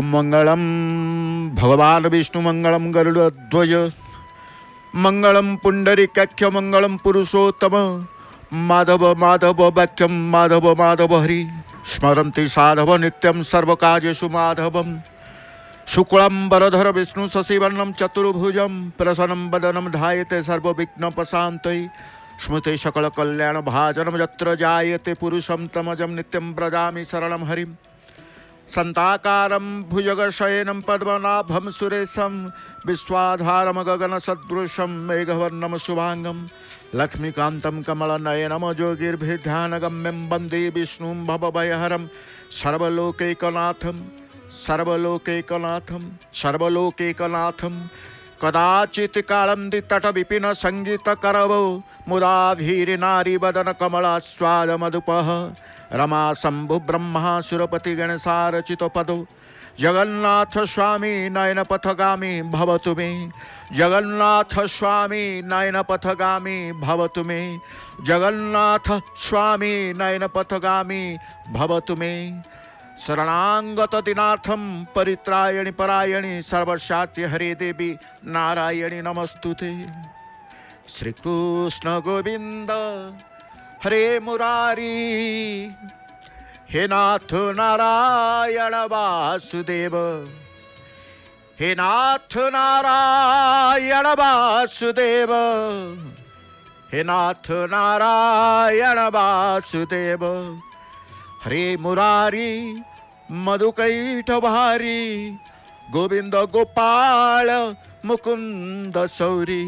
ओम मंगलम भगवान विष्णु मंगलम गरुड़ध्वज मंगलम पुंडरीकाक्ष मंगलम पुरुषोत्तम माधव माधव वाक्यम माधव माधव हरि स्मरन्ति साधव नित्यं सर्वकार्येषु माधवम शुक्लांबरधर विष्णु शशिवर्णं चतुर्भुजं प्रसन्नं वदनं ध्यायते सर्वविघ्नोपशान्तये स्मृते सकलकल्याणभाजनं यत्र जायते पुरुषं तमजं नित्यं व्रजामि शरणं हरिं संताकारं भुजगशयनं पद्मनाभं सुरेशं विश्वाधारं गगनसदृशं मेघवर्णं शुभांगं लक्ष्मीकान्तं कमलनयनं योगिर्भिर्ध्यानगम्यं वन्दे विष्णुं भवभयहरं सर्वलोकैकनाथं सर्वलोकैकनाथं सर्वलोकैकनाथं कदाचित् कालन्दितट विपिन संगीतकरवो मुदा धीर्नारी वदन कमलास्वाद मधुपः रमा शंभु ब्रह्मा सुरपति गणसारचित पदो जगन्नाथ स्वामी नयन पथगामी भवतु मे जगन्नाथ स्वामी नयन पथगामी भवतु मे जगन्नाथ स्वामी नयन पथगामी भवतु मे शरणांगत दिनार्थम परित्रायणि परायणि सर्वशाच्य हरे देवी नारायणि नमस्तुते श्री कृष्ण गोविंद हरे मुरारी हे नाथ नारायण वासुदेव हे नाथ नारायण वासुदेव हे नाथ नारायण वासुदेव हरे मुरारी मधुकैठ भारी गोविंद गोपाल मुकुंद सौरी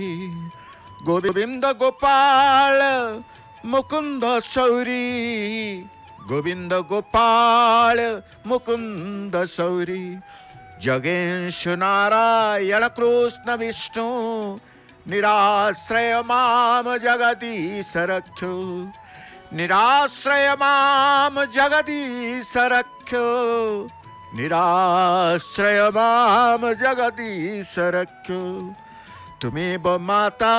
गोविंद गोपाल मुकुंद सौरी गोविंद गोपाल मुकुंद सौरी जगेश नारायण कृष्ण विष्णु निराश्रय माम जगदीश रख्यो निराश्रय माम जगदीश रख्यो निराश्रय माम जगदीश रख्यो तुमेव माता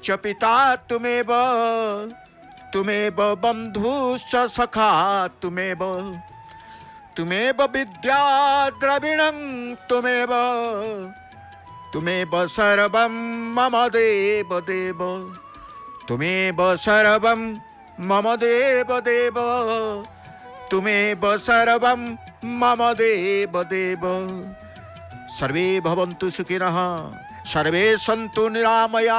च पिता तुमेव बंधुश्च सखा तुमेव विद्या द्रविणं तुमेव सर्वं मम देव देव तुमेव सर्वं मम देव देव तुमेव सर्वं मम देव देव सर्वे भवन्तु सुखिनः सर्वे सन्तु निरामया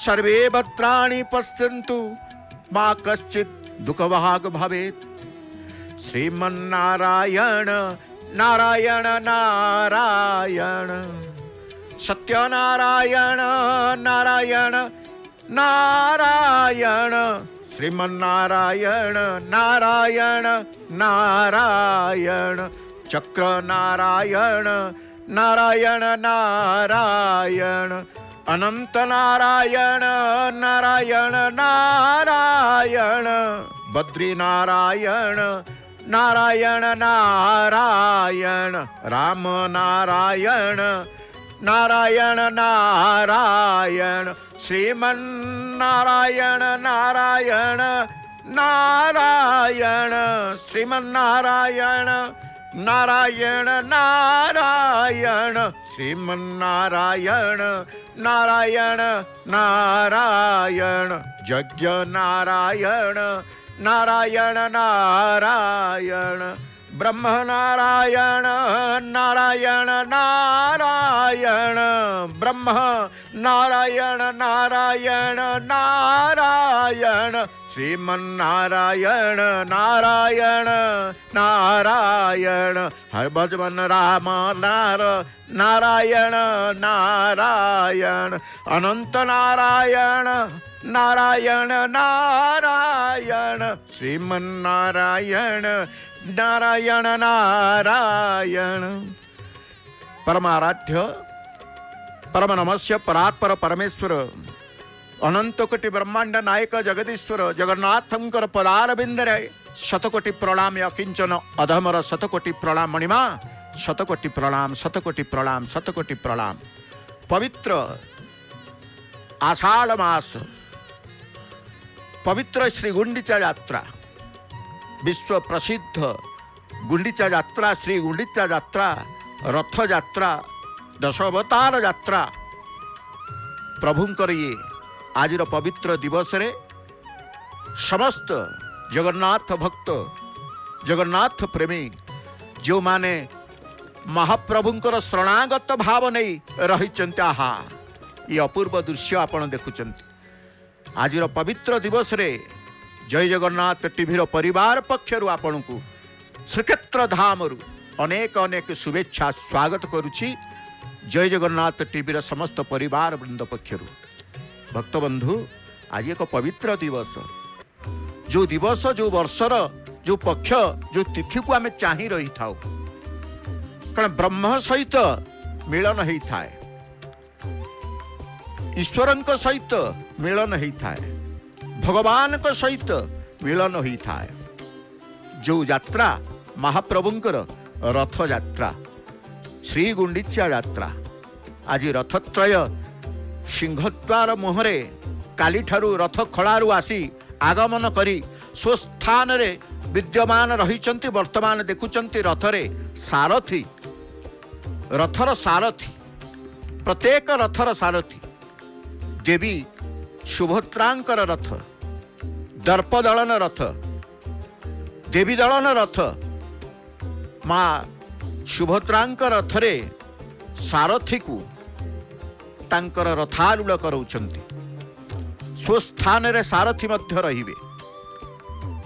सर्वे भद्राणि पश्यन्तु मा कश्चित् दुःखभाग् भवेत् श्रीमन्नारायण नारायण नारायण सत्यनारायण नारायण नारायण श्रीमन्नारायण नारायण नारायण चक्र नारायण नारायण नारायण अनंत नारायण नारायण नारायण बद्री नारायण नारायण नारायण राम नारायण नारायण नारायण श्रीमन्नारायण नारायण नारायण श्रीमन्नारायण नारायण नारायण श्रीमन्नारायण नारायण नारायण यज्ञ नारायण नारायण नारायण ब्रह्म नारायण नारायण नारायण ब्रह्म नारायण नारायण नारायण श्रीमन्नारायण नारायण नारायण हर भजवन राम नार नारायण नारायण अनंत नारायण नारायण नारायण श्रीमन्नारायण नारायण नारायण परमाराध्य परम नमस्य परात्पर परमेश्वर अनंत कोटि ब्रह्मांड नायक जगदीश्वर जगन्नाथंकर पदारविंदर शतकोटि प्रणाम अकिंचन अधमर शतकोटि प्रणाम मणिमा शतकोटि प्रणाम शतकोटि प्रणाम शतकोटि प्रणाम पवित्र आषाढ़ मास पवित्र श्री गुंडीचा यात्रा विश्व प्रसिद्ध गुंडीचा यात्रा श्री गुंडीचा यात्रा रथ यात्रा दश अवतार यात्रा प्रभुंकर ये आज पवित्र दिवस रे समस्त जगन्नाथ भक्त जगन्नाथ प्रेमी जो माने महाप्रभुंकर शरणागत भाव नहीं रही आहा ये अपूर्व दृश्य आपण देखुंत आज पवित्र दिवस रे जय जगन्नाथ टीवी परिवार पक्षरु आपण को श्रीक्षेत्र धाम अनेक अनेक शुभेच्छा स्वागत करुछि। जय जगन्नाथ टीवी समस्त परिवार वृंद पक्षरु भक्तबंधु आज एक पवित्र दिवस जो दिवस जो वर्षर जो पक्ष जो तिथि को आम चाह रही था कारण ब्रह्म सहित मिलन होता है ईश्वर सहित मिलन होता है भगवान सहित मिलन होता है जो यात्रा महाप्रभुंकर रथ यात्रा श्री गुंडीचा यात्रा आज रथत्रय सिंहद्वार मुहरे काली ठारू रथ खलारू आसी आगमन करी स्वस्थान रे विद्यमान रही वर्तमान देखुंत रथरे सारथी रथर सारथी प्रत्येक रथर सारथी देवी सुभद्रांकर रथ दर्पदलन रथ देवी दलन रथ माँ सुभद्रांकर रथरे सारथी को तांकर रथारूढ़ कराउछंती स्वस्थान रे सारथी मध्य रहिबे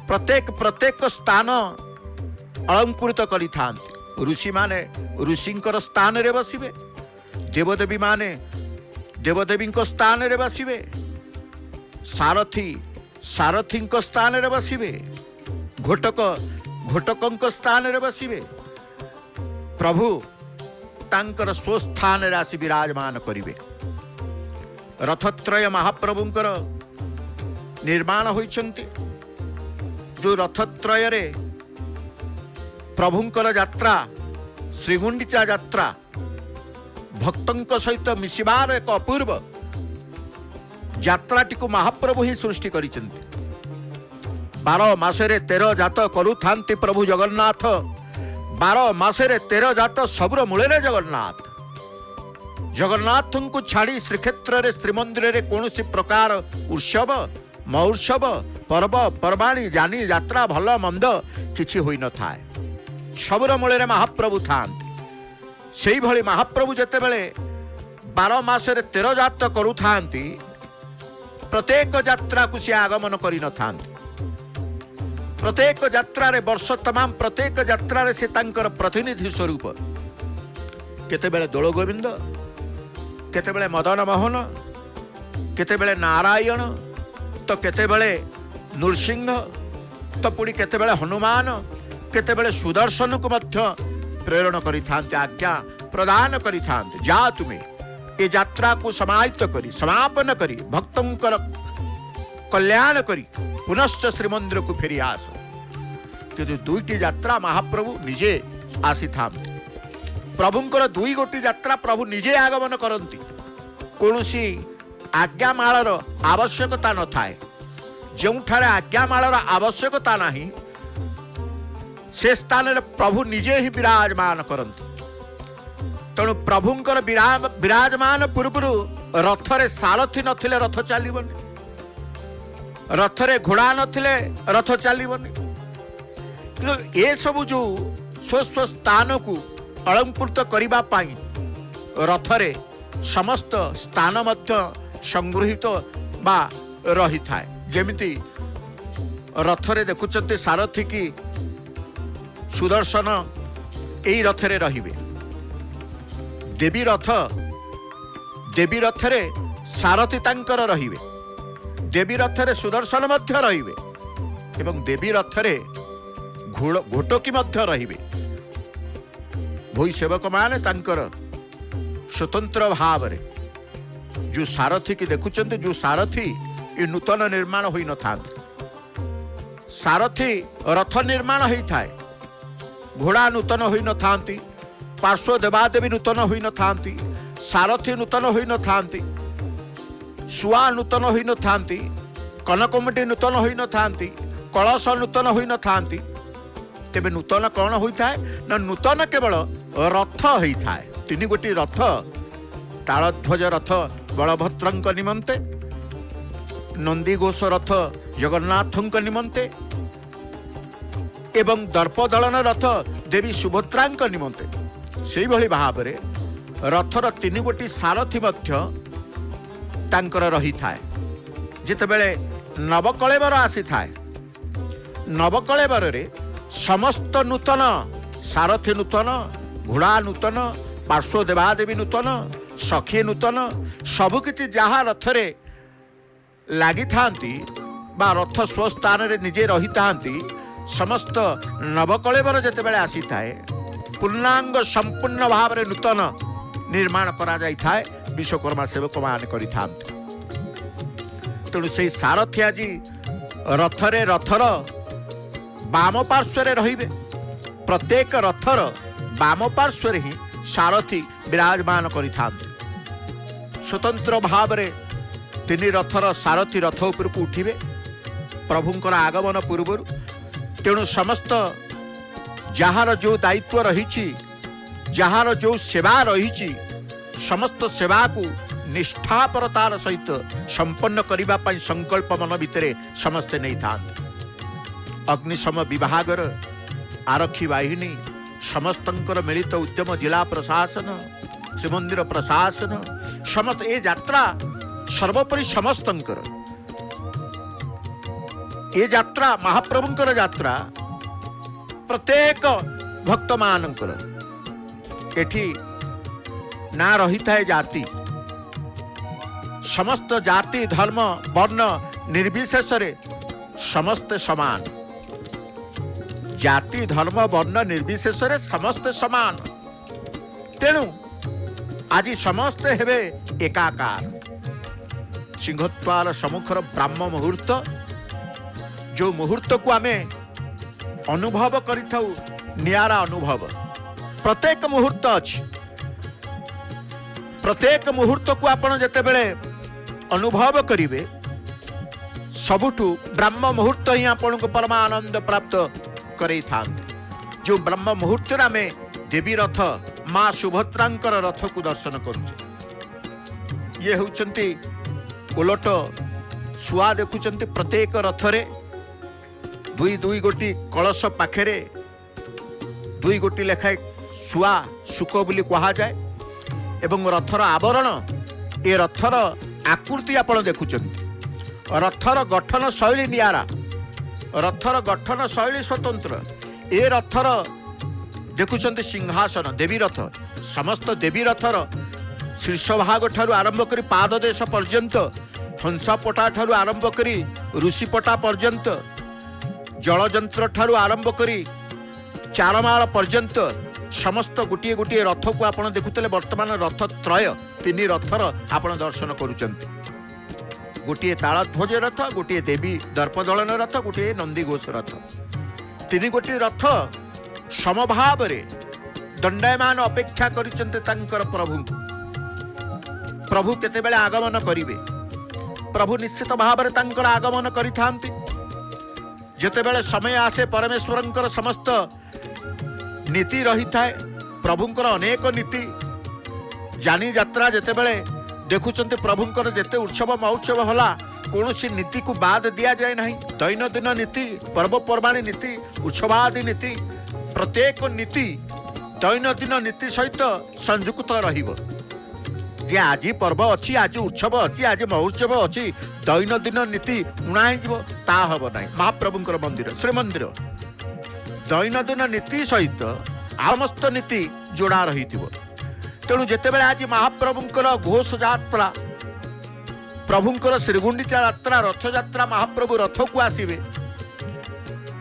प्रत्येक स्थान अलंकृत करि थांती ऋषि माने ऋषिंकर स्थान रे बसिबे देवदेवी माने देवदेवी स्थान रे बसिबे सारथी सारथी स्थान रे बसिबे घोटक घोटक स्थान रे बसिबे प्रभु तांकर स्वस्थान रे आसी विराजमान करिवे। रथत्रय महाप्रभुंकर निर्माण होइछंती जो रथत्रय रे प्रभुंकर यात्रा श्रीगुंडीचा यात्रा भक्तों सहित मिशिबार एक अपूर्व यात्राटी को महाप्रभु ही सृष्टि करिसेंती 12 मासरे 13 जात करुथांती प्रभु जगन्नाथ 12 मासरे 13 जात सबुर मूले जगन्नाथ जगन्नाथ को छाड़ी श्रीक्षेत्र रे श्रीमंदिर रे कौनसी प्रकार उत्सव महोत्सव पर्व पर्वाणी जानी यात्रा भल मंद किछि होई न थाए सबुर मूले महाप्रभु थांती से भली महाप्रभु जेते बेले 12 मासरे 13 जात करुथांती प्रत्येक यात्रा को सी आगमन करि न थांती प्रत्येक यात्रा रे वर्ष तमाम प्रत्येक यात्रा रे से तांकर प्रतिनिधि स्वरूप केतेबेले दोल गोविंद केतेबेले मदन मोहन केतेबेले नारायण तो केतेबेले नृसिंह तो पुणी केतेबेले हनुमान केतेबेले सुदर्शन को मध्य प्रेरण करि थांते आज्ञा प्रदान करि थांते जा तुम्हें ये यात्रा को समाहित करी समापन करी भक्तों कल्याण करी पुनश्च श्रीमंदिर को फेरी आस किंतु दुईटी यात्रा महाप्रभु निजे आसी थांते प्रभुंकर दुई गोटी यात्रा प्रभु निजे आगमन करती कौनसी आज्ञामाळर आवश्यकता न थाए जोठारे आज्ञामाळर आवश्यकता नहीं से स्थान रे प्रभु निजे ही विराजमान करती तेणु प्रभुंकर विराजमान पूर्व रथरे सारथी नथिले रथ चलबनी रथरे घोड़ा नथिले रथ चलबनी ये सब जो स्व स्थान को अलंकृत करिबा पाई रथरे समस्त स्थान मध्य संगृहित बा रही थाए जेमिति रथरे देखुचंते सारथी की सुदर्शन एई रथरे रहिबे देवी रथरे सारथी तांकर रहिबे देवी रथरे सुदर्शन मध्य रहिबे एवं देवी रथरे घोटकी मध्य रहिबे भोई सेवक माने तांकर स्वतंत्र भाव रे जो सारथी की देखुचंते जो सारथी ये नूतन निर्माण होई न थांते सारथी रथ निर्माण होई थाए घोड़ा नूतन होई न थांती पार्श्व देवादेवी नूतन होई न थांती सारथी नूतन होई न थांती सुआ नूतन होई न थांती कनकमुंडी नूतन होई न थांती कलश नूतन होई न थांती तेबे नूतन कौन होई थाए ना नूतन केवल रथ होता है। तीन गोटी रथ, तालध्वज रथ बलभद्रंक निमंते, नंदीघोष रथ जगन्नाथंक निमंते एवं दर्पदलन रथ देवी सुभद्रांक निमंते। से भली भाव में रथर तीन गोटी सारथी मध्य तांकर रही थाए। जितेबेले नवकलेवर आसी थाए, नवकलेवर रे समस्त नूतन, सारथी नूतन, घोड़ा नूतन, पार्श्व देवादेवी नूतन, सखी नूतन, सबकिछि जहाँ रथरे लगी थांती बा रथ स्वस्थान रे निजे रही थांती, समस्त नवकलेवर जेतेबेले आसी थाए पूर्णांग संपूर्ण भाव में नूतन निर्माण करा जाई थाए, विश्वकर्मा सेवक मान करि थांती। तेणु से सारथी आज रथरे रथर बाम पार्श्व रहिबे। प्रत्येक रथर बाम पार्श्व ही सारथी विराजमान करि थांती। स्वतंत्र भाव में तीन रथर सारथी रथ उपरक उठिबे प्रभुंकर आगमन पूर्व। तेणु समस्त जार जो दायित्व रही, जार जो सेवा रही, समस्त सेवा को निष्ठापरतार सहित संपन्न करिबा पई संकल्प मन भितरे समस्ते नहीं था। अग्निशम विभागर आरक्षी बाहिनी समस्तंकर मिलित उद्यम, जिला प्रशासन, श्रीमंदिर प्रशासन, समस्त ए यात्रा सर्वोपरि समस्तंकर ये यात्रा महाप्रभुंकर यात्रा प्रत्येक भक्त मानकर एठी ना रही थाए जाति, समस्त जाति धर्म वर्ण निर्विशेष रे समस्त समान। जाति धर्म वर्ण निर्विशेष रे समस्त समान। तेणु आज समस्ते हेबे एकाकार। सिंहद्वार सम्मुखर ब्राह्म मुहूर्त, जो मुहूर्त को आमे अनुभव करिथाउ, नियारा अनुभव। प्रत्येक मुहूर्त अछि, प्रत्येक मुहूर्त को आपण जेतेबेले अनुभव करिवे, सबुठु ब्रह्म मुहूर्त ही आपण को परमानंद प्राप्त करई थांते। जो ब्रह्म मुहूर्त रे आमे देवी रथ मां सुभद्रांकर रथ को दर्शन करूचे। ये होचंती उलट सुआ देखुचंती प्रत्येक रथरे दुई दुई गोटी कलश पाखेरे दुई गोटी लेखाए सुआ सुक बोली कहा जाए। एवं रथर आवरण, ए रथर आकृति आपण देखुचंती। रथर गठन शैली नियारा, रथर गठन शैली स्वतंत्र। ए रथर देखुचंती सिंहासन देवी रथ, समस्त देवी रथर शीर्ष भाग ठारू आरंभ करी पाददेश पर्यंत, हंसापटा ठारू आरंभ करी ऋषिपटा पर्यंत, जलजंत्र ठारू आरंभ करी चारमाल पर्यंत समस्त गोटे गोटे रथ को आपण देखुतले। वर्तमान रथ त्रय तीन रथर आपण दर्शन करुचंती। गोटे तालध्वज रथ, गोटे देवी दर्पदलन रथ, गोटे नंदीघोष रथ। तीन गोटे रथ समभाव रे दंडायमान अपेक्षा करिचंते तांकर प्रभु। प्रभु केतेबेले आगमन करिवे, प्रभु निश्चित भाव रे तांकर आगमन करिथांती। जेतेबेले समय आसे परमेश्वरंकर समस्त नीति रही थाए, प्रभुंकर अनेक नीति। जानी यात्रा जेतेबेले देखुचंते प्रभुंकर जेते उत्सव महोत्सव होला, कौनसी नीति को बाद दिया जाए नहीं। दैनंदिन नीति, पर्वपर्वाणी नीति, उत्सवादि नीति, प्रत्येक नीति दैनंदिन नीति सहित संयुक्त रहिबो। जे आज पर्व अच्छी, आज उत्सव अच्छी, आज महोत्सव अच्छी, दैनंदिन नीति उणाई ता हम ना। महाप्रभुंकर मंदिर श्रीमंदिर दैनंदिन नीति सहित समस्त नीति जोड़ा रही। तेणु जितेबाला आज महाप्रभुंकर घोष यात्रा, प्रभुंकर श्रीगुंडीचा यात्रा, रथ यात्रा, महाप्रभु रथ को आसवे।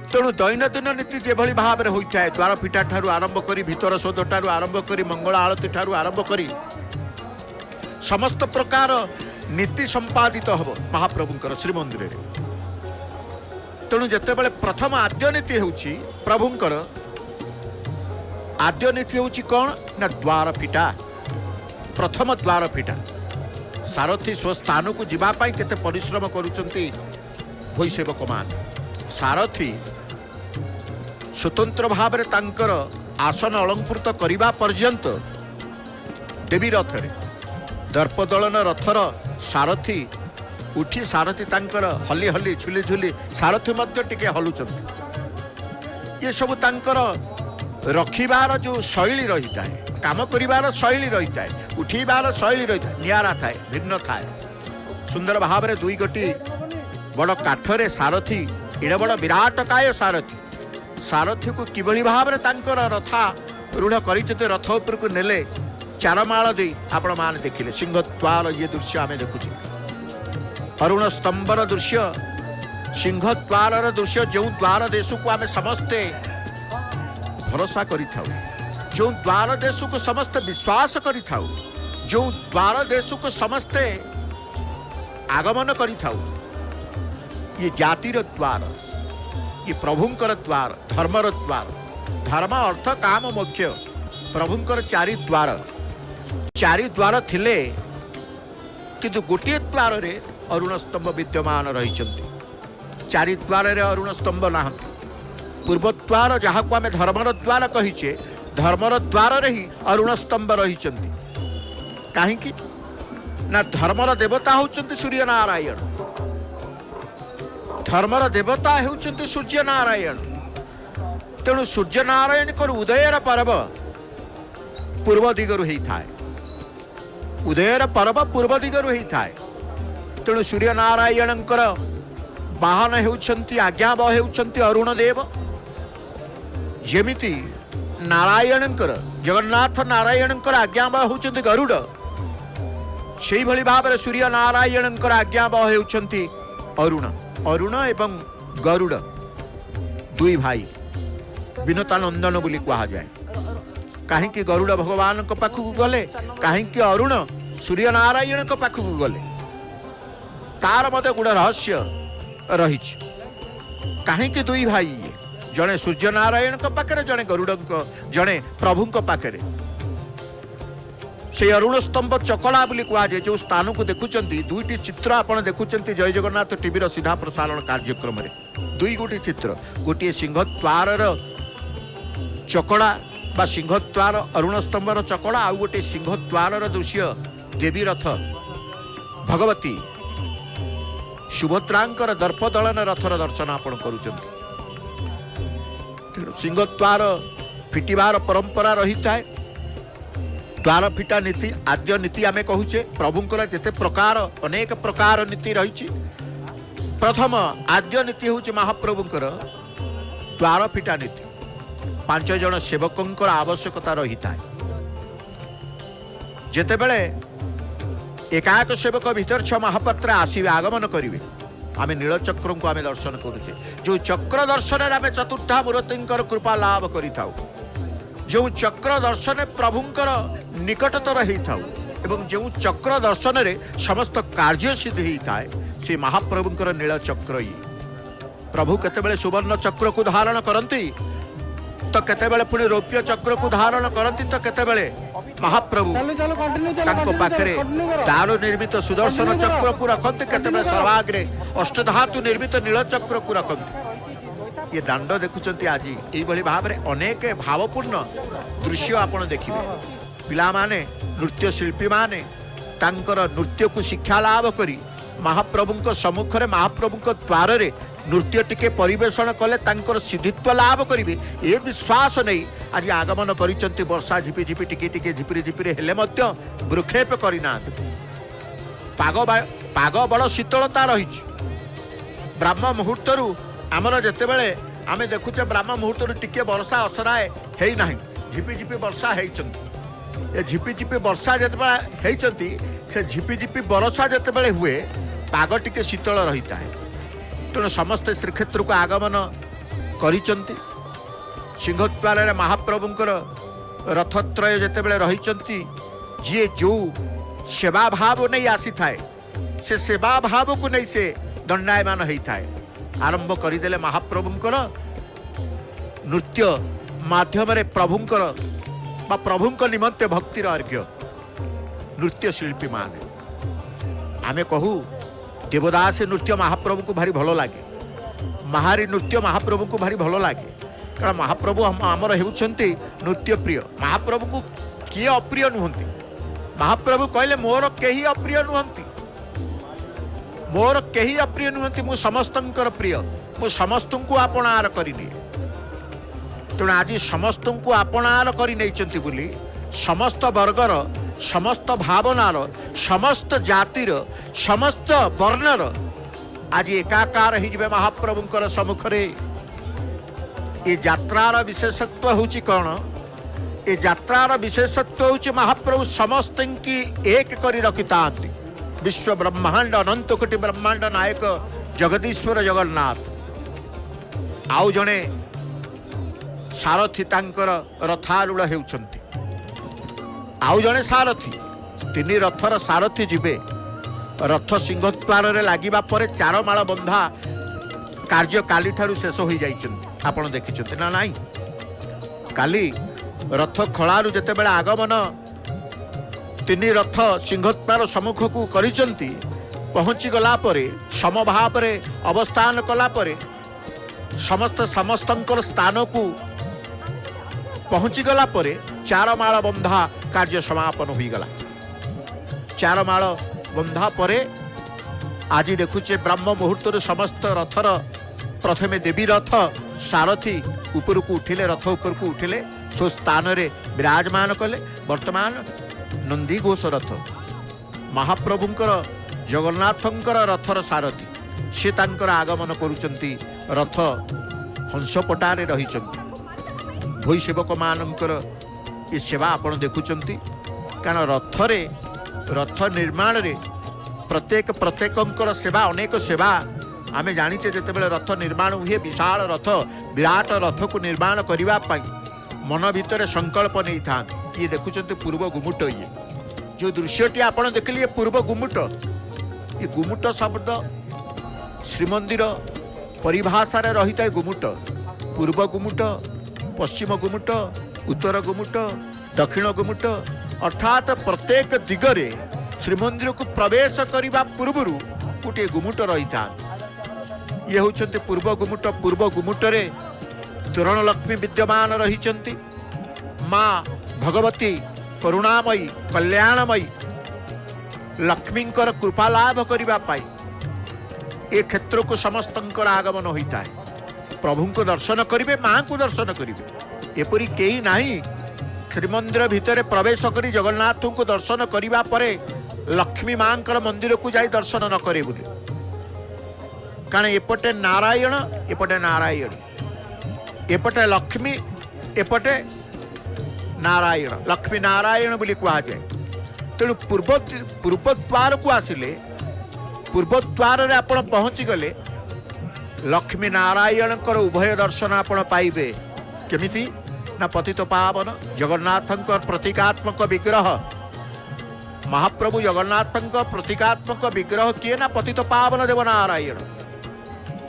तेणु दैनंदिन नीति जेभली भाव में होता है, द्वारपीठा ठारू आरंभ करी, भीतर सौध ठारू आरंभ करी, मंगल आलती ठारू आरंभ करी समस्त प्रकार नीति संपादित हम महाप्रभुंकर श्रीमंदिर रे। तेणु जितेबाला प्रथम आद्य नीति होची प्रभुंकर, आद्य नीति होची कौन ना द्वारपीठा। प्रथम द्वारपीठा सारथी स्वस्थान को जीवाई केते परिश्रम करुचंती भोईसेवक मान। सारथी स्वतंत्र भाव में तांकर आसन अलंकृत करने पर्यंत देवी रथ दर्पदलन रथर सारथी उठी सारथी तांकर हली हली झुली झुली सारथी मध्य टिके हलुचंती ये सब तांकर रखिबार जो शैली रही है काम करिवार शैली रही है उठीबार शैली रही है नियारा थाए भिन्न थाए सुंदर भाव में दुई गोटी बड़ काठरे सारथी एडे बड़ विराट काय सारथी सारथी को किभली भाव में तांकर रथा रूढ़ कर रथ उपर को नेले चारमाल दे आपण मान देखिले सिंहद्वार ये दृश्य आम देखुचे अरुण स्तंभर दृश्य सिंहद्वार दृश्य जो द्वार देश को आम समस्ते भरोसा करि जो द्वार देश को समस्ते विश्वास करि जो द्वार देश को समस्ते आगमन करि ये जातिर द्वार ये प्रभुंकर द्वार धर्मर द्वार धर्म अर्थ काम मोक्ष प्रभुंकर चारि द्वार थिले किंतु गोटे द्वार रे अरुण स्तंभ विद्यमान रही चारि द्वार रे अरुण स्तंभ ना पूर्व द्वार जहाँ को आम धर्मर द्वार कहीचे धर्मर द्वार रे ही अरुण स्तंभ रही कहीं ना धर्मर देवता होचंती सूर्य नारायण धर्मर देवता होचंती सूर्य नारायण तेणु सूर्य नारायण को उदयर पर्व पूर्व दिगरु ही थाए उदयर पर्व पूर्व दिगरु ही थाए तेणु सूर्य नारायण वाहन होउछंती आज्ञावह होउछंती अरुण देव जेमिति नारायण जगन्नाथ नारायण आज्ञावह होउछंती गरुड़ से भली भाव में सूर्य नारायण आज्ञावह होउछंती अरुण अरुण एवं गरुड़ दुई भाई विनता नंदन बोली कहा जाए कहीं गरुड़ भगवान पाखक गले कहीं अरुण सूर्य नारायण पाखक गले तार मत गुड़ रहस्य रही कहीं दुई भाई जड़े सूर्य नारायण पाखे जड़े गरुड़ जड़े प्रभु पाखे से अरुण स्तंभ चकड़ा बोली कहुए जो स्थान को देखुं दुईटी चित्र आपड़ देखुं जय जगन्नाथ टीवी सीधा प्रसारण कार्यक्रम में दुई गोटी चित्र गोटे सिंहद्वार चकड़ा बा सिंहद्वार अरुण स्तंभर चकड़ा आउ गोटे सिंहद्वार दृश्य देवी रथ भगवती सुभद्रांकर दर्पदलन रथर दर्शन आपण करुचंती सिंहद्वार फिटिबार परंपरा रही है द्वार फिटा नीति आद्य नीति आमे कहूचे प्रभुंकर जेते प्रकार अनेक प्रकार नीति रही प्रथम आद्य नीति हूँ महाप्रभुंकर द्वार फिटा नीति 5 जन सेवकों आवश्यकता रही है जेते बेले एकाक सेवक भीतर 6 महापात्र आसवे आगमन करेंगे आम नीलचक्र को आम दर्शन करुचे जो चक्र दर्शन आम चतुर्था मूर्ति कृपा लाभ करिथाउ जो चक्र दर्शन प्रभुंकर निकटतर होता एवं जो चक्र दर्शन रे समस्त कार्य सिद्ध होता है से महाप्रभुंकर नीलचक्र ही प्रभु केतेबेले सुवर्ण चक्र को धारण करती तो केतेबेले पुणी रौप्य चक्र को धारण करती तो केतेबेले महाप्रभु तांको पाखरे दारू निर्मित सुदर्शन चक्र को रखते केतेबेले सर्वाग्रे अष्टधातु निर्मित नीलचक्र को रखते ये दांड देखुंत आज ये भाव में अनेक भावपूर्ण दृश्य आपड़ देखिए पिला माने नृत्य शिल्पी माने तांकर नृत्य को शिक्षा लाभ करी महाप्रभु सम्मुख में महाप्रभु द्वार रे नृत्य टिके परिवेषण कले तांकर सिद्धित्व लाभ करेंगे ये विश्वास नहीं आज आगमन करिसेंती वर्षा झिपि झिपि टिके टिके झिपिरी झिपिरी हेले मध्य भ्रुक्षेप करना पाग बड़ शीतलता रही ब्राह्म मुहूर्त आमर जितेबले आम देखुचे ब्राह्म मुहूर्त टिके वर्षा असराए है ना झिपि झिपि वर्षा है झिपि झिपि वर्षा जिते से झिपि झिपि वर्षा जितेबले हुए पाग टिके शीतल रही है तेणु समस्ते श्रीक्षेत्र को आगमन करिसेंती सिंहद्वार महाप्रभुंकर रथत्रय जितेबले रही जी जो सेवा भाव नहीं आसी थाए से सेवा भाव को नहीं से दंडायमान होता है आरंभ करदेले महाप्रभुंकर नृत्य माध्यम प्रभुंकर बा प्रभुंक निमंते भक्तिर अर्घ्य नृत्य शिल्पी मान आमे कहू देवदास नृत्य महाप्रभु को भारी भल लगे महारी नृत्य महाप्रभु को भारी भल लगे कारण महाप्रभु आमर होउछंती नृत्य प्रिय। महाप्रभु को किए अप्रिय नुहंती? महाप्रभु कहले मोर केही अप्रिय नुहंती, मोर केही अप्रिय नुहंती, मु समस्तंकर प्रिय, मु समस्तंकु आपणार करिनी। तेणु आज समस्तंकु आपणार करि नैचंती बोली समस्त वर्गर, समस्त भावनार, समस्त जातिर, समस्त वर्णर आज एकाकार हो महाप्रभुंकर सम्मुखरे। ये यात्रार विशेषत्व होची कौन? ये यात्रार विशेषत्व होची महाप्रभु समस्त की एक करी रखिता। विश्व ब्रह्मांड अनंत कोटि ब्रह्मांड नायक जगदीश्वर जगन्नाथ आउ जणे सारथी तांकर रथारूढ़ हेउछंती, आउ जणे सारथी, तीन रथर सारथी जिबे। रथ सिंहद्वार रे लागिबा परे चार माळ बंधा कार्य काली ठारू शेष हो जाइछंती। आपण देखिछंती ना नाही? काली रथ खळारू जेतेबेले आगमन तीन रथ सिंहद्वार सम्मुख को करिछंती, पहुंची गला परे समभाव रे अवस्थान कला परे समस्त समस्तंकर स्थान को पहुंची गला परे चार माळ बंधा कार्य समापन हो गला। चार माळ बंधा परे आज देखुचे ब्रह्म मुहूर्त समस्त रथर प्रथमे देवी रथ सारथी ऊपर को उठिले, रथ ऊपर को उठिले, सो स्थान रे विराजमान कले। वर्तमान नंदी घोष रथ महाप्रभुंकर जगन्नाथंकर रथर सारथी से तांकर आगमन करुचंती, रथ हंसपटारे रहिचंती। भई सेवक मानकर ये सेवा आपण देखुचंती, कारण रथरे रथ निर्माण रे प्रत्येक सेवा अनेक सेवा आमे जानिचे। जेतेबेले रथ निर्माण हुए विशाल रथ विराट रथ को निर्माण करिबा पई मन भितर संकल्प नहीं था। ये देखुचंती पूर्व गुमुट, ये जो दृश्यटी आपण देखलिए पूर्व गुमुट, ये गुमुट शब्द श्रीमंदिर परिभाषा रे रहिता है। गुमुट पूर्व गुमुट, पश्चिम गुमुट, उत्तर गुमुट, दक्षिण गुमुट, अर्थात प्रत्येक दिगरे श्रीमंदिर को प्रवेश करने पूर्व गोटे गुमुट रही था। ये होचंती पूर्व गुमुट। पूर्व गुमुटरे तोरण लक्ष्मी विद्यमान रही, माँ भगवती करुणामयी कल्याणमयी लक्ष्मींकर कृपा लाभ करने ए क्षेत्र को समस्तंकर आगमन होता है। प्रभु को दर्शन करेंगे, माँ को दर्शन करेंगे, एपरी कई नहीं। श्रीमंदिर भितर प्रवेश करी जगन्नाथ को दर्शन करने परे लक्ष्मी माँ मंदिर को जाई दर्शन न करे बोली, कारण एपटे नारायण, एपटे नारायण, एपटे लक्ष्मी, एपटे नारायण, लक्ष्मी नारायण बोली कहा जाए। तेणु पूर्व द्वार को आसिले, पूर्व द्वार रे आपण पहुंची गले, लक्ष्मी नारायण उभय दर्शन आपण पाइबे। केमिति ना पतित पावन जगन्नाथंकर प्रतीकात्मक विग्रह, महाप्रभु जगन्नाथंक प्रतीकात्मक विग्रह किए ना पतित पावन देव नारायण।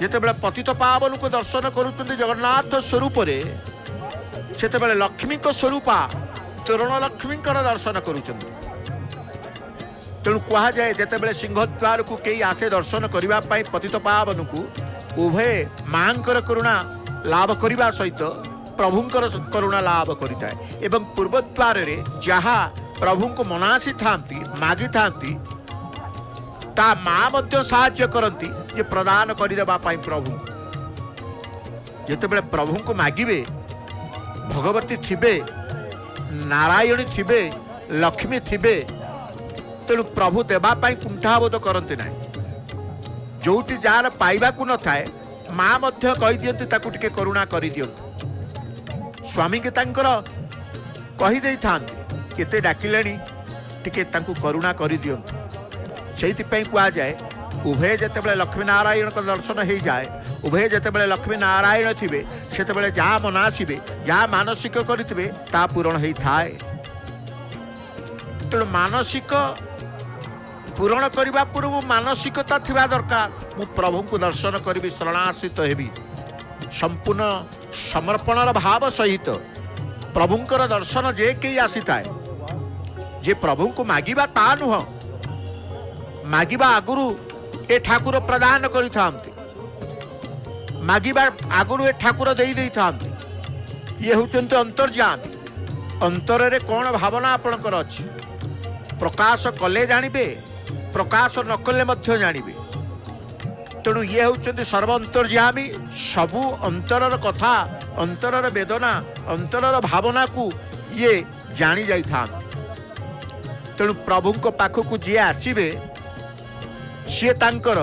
जेतेबेले पतित पावन को दर्शन करुचंती जगन्नाथ स्वरूप रे, सेतेबेले लक्ष्मी को स्वरूपा तोरण लक्ष्मी दर्शन करुचंती। तेणु कहा जाए जेतेबेले सिंहद्वार को कई आसे दर्शन करने पाई पतित पावन को उभय मां करुणा लाभ करने सहित प्रभुंकर करुणा लाभ करता है। एवं पूर्वद्वार रे जहाँ प्रभु को मनासी थांती मागी थांती ता माँ मध्य साहाय्य करती ये प्रदान करदेवा प्रभु। जेतेबेले प्रभु को मागिबे भगवती थिबे, नारायणी थिबे, लक्ष्मी थिबे, तेणु प्रभु देवाई कुंठाबोध करते ना। जोटी जार पाइबा को न थाए माँ मध्य कही दियंती ताकू टिके करुणा करि दियंती। स्वामी के तांकर कही देई थांती केते डाकिलेनी टिके तांकू करुणा करि दियंती। सेति पई कुआ जाए उभय जेतेबेले लक्ष्मी नारायण को दर्शन हो जाए, उभय जेतेबेले लक्ष्मी नारायण थिबे सेतेबेले जहाँ मनासिबे जहाँ मानसिक करिथिबे ता पूरण होई थाए। तेणु मानसिक पूरण करने पूर्व मानसिकता थिबा दरकार। मु प्रभु को दर्शन करी शरणार्थित हेबी संपूर्ण समर्पणर भाव सहित प्रभुंकर दर्शन जे कई आसी थाए, जे प्रभु को मागिबा ता नुह, मागिबा आगुरु ए ठाकुर प्रदान करि थांती, मागिबा आगुरु ए ठाकुर देई देई थांती। ये होचंती अंतर्जामी। अंतर रे कौन भावना आपणकर अछि प्रकाश कले जानिबे, प्रकाश न कले मध्य जानिबे। तेणु ये होचंती सर्व अंतर्जामी। सबु अंतरर कथा, अंतरर वेदना, अंतरर भावना को ये जानी जाई था। तेणु प्रभु को पाखक जी आसीबे सी तांकर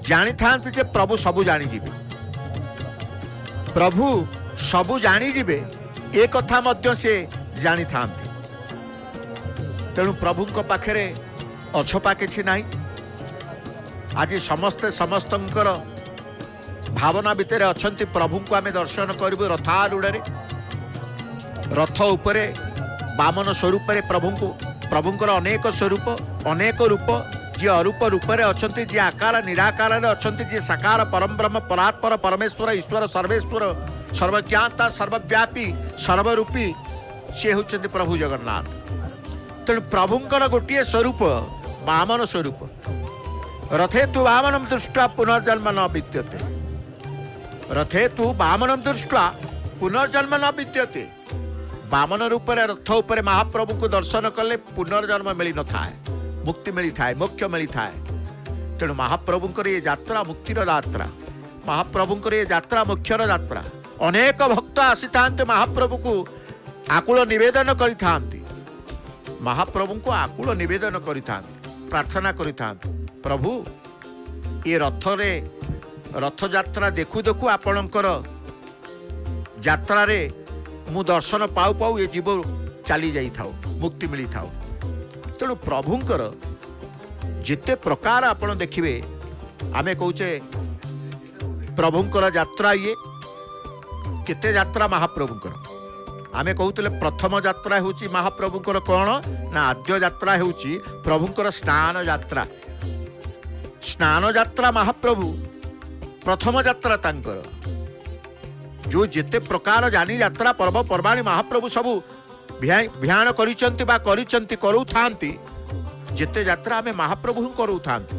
जानी था जे प्रभु सबु जानी जीवे, प्रभु सबु जानी जीवे ए कथा मध्य से जानी था। तेणु प्रभु को पाखरे अछपा किछि नाही। आज समस्ते समस्तंकर भावना भितर अछंती प्रभु को आमे दर्शन करिबु रथारूढ़ रथ उपरे वामन स्वरूप प्रभुंकर अनेक स्वरूप अनेक रूप, जी अरूप रूपरे अछंती, जी आकार निराकार अछंती, जी साकार परम ब्रह्म परात्पर परमेश्वर ईश्वर सर्वेश्वर सर्वज्ञाता सर्वव्यापी सर्वरूपी से होचंती प्रभु जगन्नाथ। तेणु प्रभुंकर गोटे स्वरूप वामन स्वरूप। रथे तु वामनम दृष्ट्वा पुनर्जन्म न विद्यते, रथे तु वामनम दृष्ट्वा पुनर्जन्म न विद्यते। वामन रूप रथ उपर महाप्रभु को दर्शन कले पुनर्जन्म मिली न थाए, मुक्ति मिली थाए, मोक्ष मिली थाए। तेणु महाप्रभुंकर ये यात्रा मुक्तिर यात्रा, महाप्रभुंकर ये यात्रा मोक्षर यात्रा। अनेक भक्त आसी थांते महाप्रभु को आकुल निवेदन करि थांती, महाप्रभु को आकुल निवेदन करि थांती, प्रार्थना करि थांती, प्रभु ये रथ यात्रा देखु देखु आपणकर यात्रा रे मु दर्शन पाऊ पाऊ ये जीव चली जाई थाओ, मुक्ति मिली थाओ। तेणु प्रभुंकर जिते प्रकार आपण देखिबे, आमे कहूचे प्रभुंकर यात्रा ये केते यात्रा महाप्रभुंकर। आमे कहूतले प्रथम यात्रा होची महाप्रभुंकर कौन ना आद्य यात्रा होची प्रभुंकर स्नान यात्रा। स्नान यात्रा महाप्रभु प्रथम यात्रा तांकर। जो जेते प्रकार जानी यात्रा पर्व पर्वाणी महाप्रभु सबु भियान करिचंती बा करिचंती करू थांती, जेते यात्रा आमे महाप्रभु ही करू थांती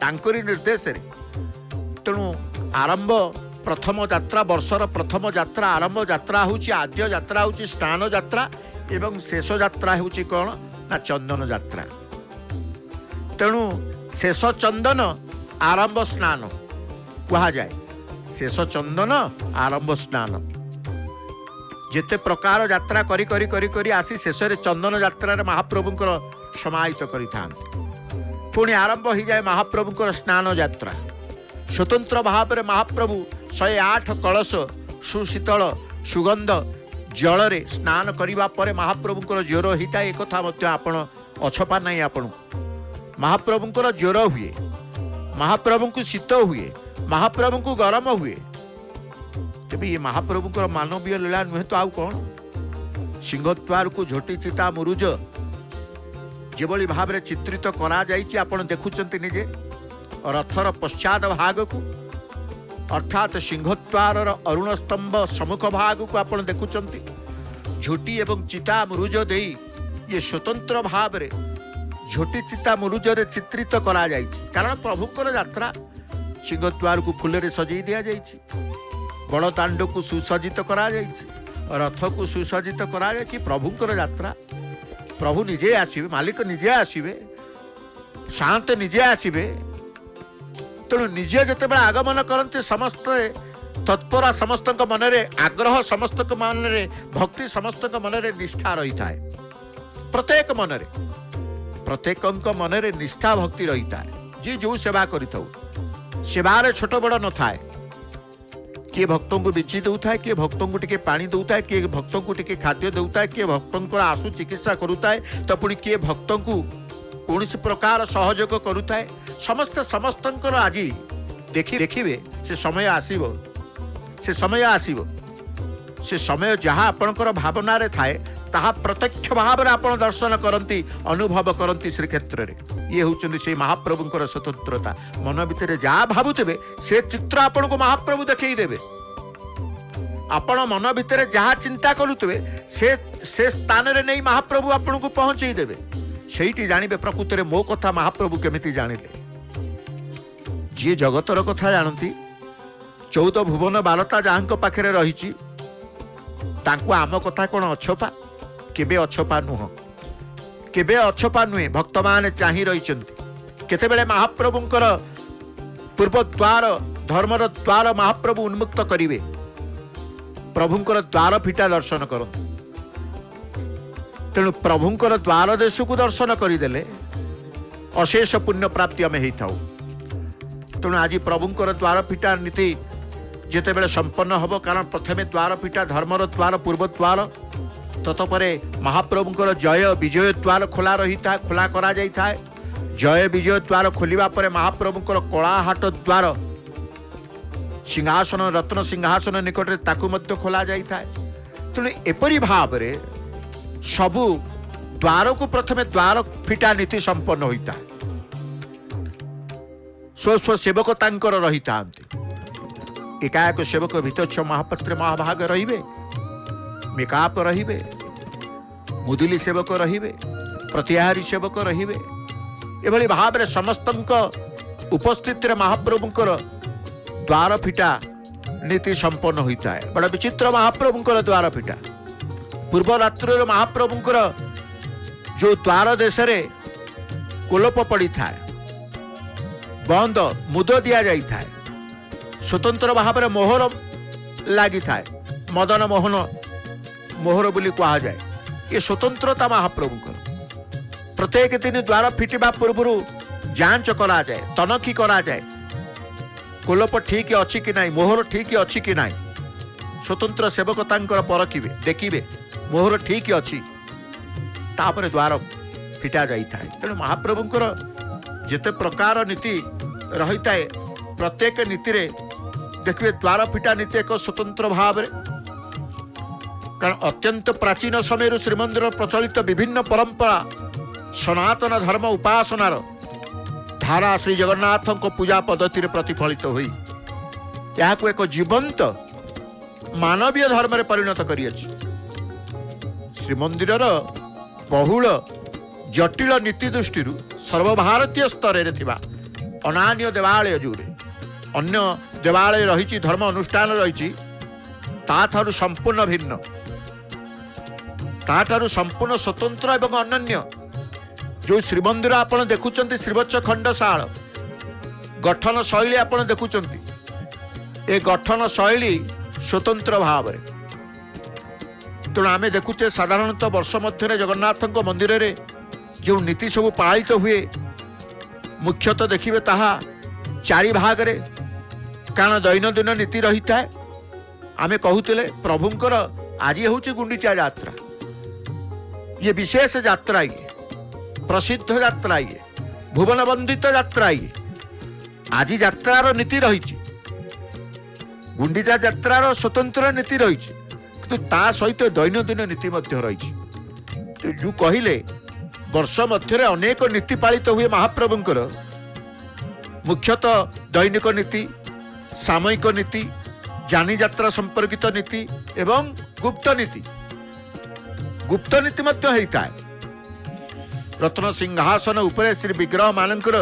तांकरी निर्देश रे। तेणु आरंभ प्रथम यात्रा, वर्षर प्रथम यात्रा आरंभ यात्रा होची आद्य यात्रा होची स्नान यात्रा, एवं शेष यात्रा होची कौन ना चंदन यात्रा। तेणु शेष चंदन आरंभ स्नान कहा जाए, शेष चंदन आरंभ स्नान। जेते प्रकार यात्रा करी करी करी करी आसी शेष चंदन यात्रा महाप्रभुंकर समाहित करि थांती। पुणी आरंभ हो जाए महाप्रभुंकर स्नान यात्रा। स्वतंत्र भाव में महाप्रभु 108 कलश सुशीतल सुगंध जल रे स्नान करिबा परे महाप्रभुंकर ज्वर हिता एक कथा मध्य आपण अछपा नहीं। आपण महाप्रभुंकर ज्वर हुए, महाप्रभु को शीत हुए, महाप्रभु को गरम हुए। तेबे ये महाप्रभुंकर मानवीय लीला नुहे तो आउ कौन। सिंहद्वार को झोटी चिता मुरुज जेभली भाव में चित्रित करा जाइछि आपण देखुचंती निजे। रथर पश्चात भाग को अर्थात सिंहद्वार अरुण स्तंभ सम्मुख भाग को आपण देखुचंती। झोटी एवं चिता मुरुज देई ये स्वतंत्र भाव में झोटी चिता मुरुज रे चित्रित करा जाइछि। कारण प्रभुकर यात्रा सिंहद्वार को फूल सजई दिया जाइछि, बड़ दांड को सुसज्जित करा जाइछि, रथ को सुसज्जित करा जाइछि। प्रभुकर यात्रा प्रभु निजे आसीबे, मालिक निजे आसीबे, शांत निजे आसीबे। तेणु निजे जते बड़ा आगमन करते समस्त तत्परा समस्त मनरे आग्रह, समस्त मनरे भक्ति, समस्त मनरे निष्ठा रही थाए। प्रत्येक मनरे प्रत्येक मनरे निष्ठा भक्ति रही थाए। जी जो सेवा करि थाउ सेवार छोट बड़ न थाए। किए भक्तों को बिची दौता, किए भक्तों को टिके पानी दौता, किए भक्तों को टिके खाद्य दौता, किए भक्तों को आशु चिकित्सा करुता है, तो पुणी किए भक्तों को कौन प्रकार सहयोग करुता है। समस्त समस्तंकर आज देखिए से समय आसीबो, से समय आसीबो, से समय जहाँ आपणकर भावना रे थाए ताहा प्रत्यक्ष भाव में आपण दर्शन करती, अनुभव करती श्रीक्षेत्र में। ये होचंदी से महाप्रभुंकर स्वतंत्रता। मन भितर जहाँ भावुवे से चित्र आपण को महाप्रभु देखई देबे। आपण मन भितर जहाँ चिंता करुवे से स्थान रे नहीं महाप्रभु आपण को पहुंचे देबे। सेठी जानिबे प्रकृत रे मो कथा महाप्रभु केमिति जानिले। जी जगतर कथा जानती 14 भुवन 12टा जहाँ पाखे रही तांको आम कथा कौन अछपा केबे अछपा नुह केबे अछपा नुहे भक्त मान चाही रही केतेबेले महाप्रभुंकर पूर्व द्वार धर्मर द्वार महाप्रभु उन्मुक्त करिवे प्रभुंकर द्वार फिटा दर्शन कर तेणु प्रभुंकर द्वार देश को दर्शन करदेले अशेष पुण्य प्राप्ति आम हो तेणु आज प्रभुंकर द्वार फिटा नीति जितेबेले संपन्न हम कारण प्रथमे द्वार फिटा धर्मर द्वार पूर्व द्वार ततपरे महाप्रभुंकर जय विजय द्वार खोला रही था खोला करा जाई था जय विजय द्वार खोलिबा परे महाप्रभुंकर कलाहाट द्वार सिंहासन रत्न सिंहासन निकट में ताकू मध्य खोला जाई था तेणु एपरी भाव रे सबु द्वार को प्रथमे द्वार फिटा नीति संपन्न होता है स्व स्व सेवक तांकर रही था एकाएक सेवक भितच्छ महापात्र महाभाग रहिबे मेकाप रहिबे मुदुली सेवक रहिबे प्रतिहारी सेवक रहिबे एभली भाव रे समस्तंक उपस्थिति रे महाप्रभुंकर द्वार फिटा नीति संपन्न होता है बड़ा विचित्र महाप्रभुंकर द्वार फिटा पूर्व रात्रि महाप्रभुंकर जो द्वार देश रे कोलोप पड़ी था बंद मुद दिया जाई था स्वतंत्र भाव में मोहर लगी था मदन मोहन मोहर बोली कहा जाए ये स्वतंत्रता महाप्रभुंकर प्रत्येक दिन द्वार फिटिबा पूर्व जांच करा जाए तनखी करा जाए कोलोप ठीक अच्छी कि नहीं मोहर ठीक अच्छी कि नहीं स्वतंत्र सेवक तांकर परखिबे देखिबे मोहर ठीक अच्छी तापर द्वार फिटा जाई था तेणु महाप्रभुंकर जिते प्रकार नीति रही था प्रत्येक नीति रे देखिए द्वार फिटा नीति एक स्वतंत्र भाव रे कारण अत्यंत प्राचीन समय श्रीमंदिर प्रचलित विभिन्न परंपरा सनातन धर्म उपासनार धारा श्री जगन्नाथ को पूजा पद्धति रे प्रतिफलित हुई यहाँ एक जीवंत मानवीय धर्म रे परिणत करियछि श्रीमंदिर बहुल जटिल नीति दृष्टि सर्वभारतीय स्तर रे थिबा अनान्य देवालय जोरे अन्य देवालय रही धर्म अनुष्ठान रही ताठारु संपूर्ण भिन्न ताठारु संपूर्ण स्वतंत्र एवं अनन्य जो श्रीमंदिर आपण देखुचंती श्रीवत्स खंडशाल गठन शैली आपण देखुचंती ए गठन शैली स्वतंत्र भाव रे तेणु आम देखुचे साधारणतः वर्ष मध्य जगन्नाथ मंदिर रे जो नीति सब पालित हुए मुख्यतः देखिए ताहा चारि भाग रे कारण दैनंदिन नीति रही था आमे कहूले प्रभुंकर आज हूँ गुंडीचा यात्रा ये विशेष यात्रा ये प्रसिद्ध यात्रा ये भुवन वंदित यात्रा ये आज यात्रार नीति रही गुंडीचा यात्रार स्वतंत्र नीति रही किंतु ता सहित दैनंदिन नीति रही तो जो कहले वर्ष मध्य अनेक नीति पालित हुए महाप्रभुंकर मुख्यतः दैनिक नीति सामयिक नीति जानी यात्रा संपर्कित नीति एवं गुप्त नीति मध्य होता है रत्न सिंहासन उपरे श्री विग्रह मानकर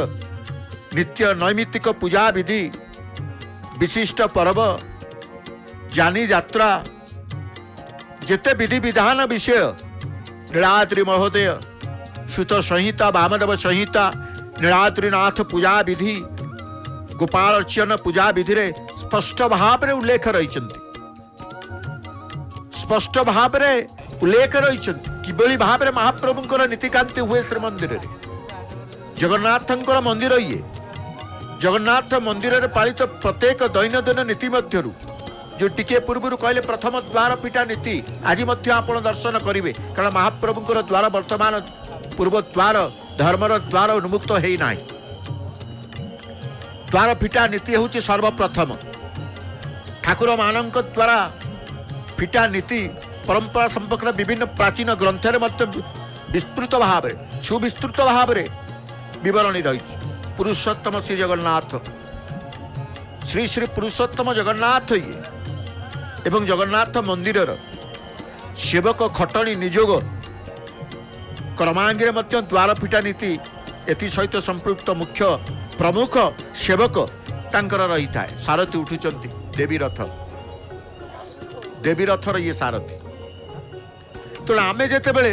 नित्य नैमित्तिक पूजा विधि विशिष्ट पर्व जानी यात्रा जेते विधि विधान विषय नीलाद्रि महोदय सुत संहिता वामदेव संहिता नीलाद्रिनाथ पूजा विधि गोपाल अर्चन पूजा विधि रे स्पष्ट भाव रे उल्लेख रही स्पष्ट भाव रे उल्लेख रही किभली भाव रे महाप्रभुंकर नीतिकांति हुए श्रीमंदिर जगन्नाथंकर मंदिर ये जगन्नाथ मंदिर रे पालित प्रत्येक दैनंदिन नीति मध्यरु जो टिके पूर्व कहले प्रथम द्वार पिटा नीति आज मध्य आपण दर्शन करेंगे कारण महाप्रभुंकर द्वार वर्तमान पूर्व द्वार धर्मर द्वार उन्मुक्त है ना द्वार फिटा नीति हूँ सर्वप्रथम ठाकुर मानक द्वारा फिटा नीति परंपरा संपर्क विभिन्न प्राचीन ग्रंथर विस्तृत भाव सुविस्तृत भाव बरणी रही पुरुषोत्तम श्री जगन्नाथ श्री श्री पुरुषोत्तम जगन्नाथ ये एवं जगन्नाथ मंदिर सेवक खटणी निजोग क्रमांगे द्वार फिटा नीति एथि सहित संपृक्त मुख्य प्रमुख सेवक तांकर रही था सारथी उठुचंती देवी रथ देवी रथर ये सारथी। तेणु आमे जेतेबेले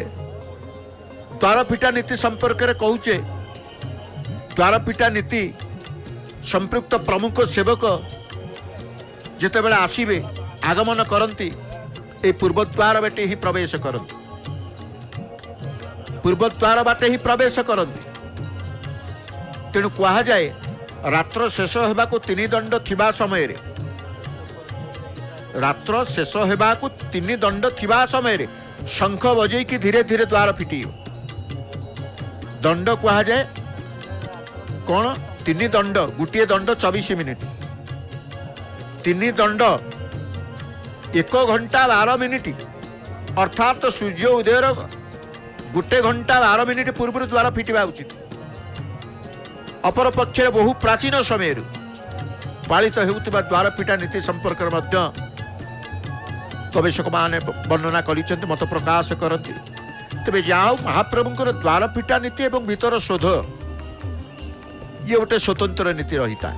द्वारपीठा नीति संपर्क में कहूचे, द्वारपीठा नीति संपृक्त प्रमुख सेवक जेतेबेले आसीबे आगमन करती ए पूर्वद्वार बाटे ही प्रवेश करती, पूर्वद्वार बाटे ही प्रवेश करती। तेणु कहा जाए रात्र शेष होबाकु 3 दंड थिबा समय रे, रात्र शेष होबाकु 3 दंड थिबा समय रे शंख बजे कि धीरे धीरे द्वार फिटी। दंड कहा जाए कौन? 3 दंड, गोटे दंड 24 मिनिट, 3 दंड 1 घंटा 12 मिनिट, अर्थात सूर्य उदयर 1 घंटा 12 मिनिट पूर्व द्वार फिटिबा उचित। अपर पक्ष बहु प्राचीन समय पालित होउतिबा द्वारपीठा नीति संपर्क गवेषक माने वर्णना कर मत प्रकाश करती। तेज जाओ महाप्रभुंर द्वारपीठा नीति एवं भीतर शोध ये गोटे स्वतंत्र नीति रही था।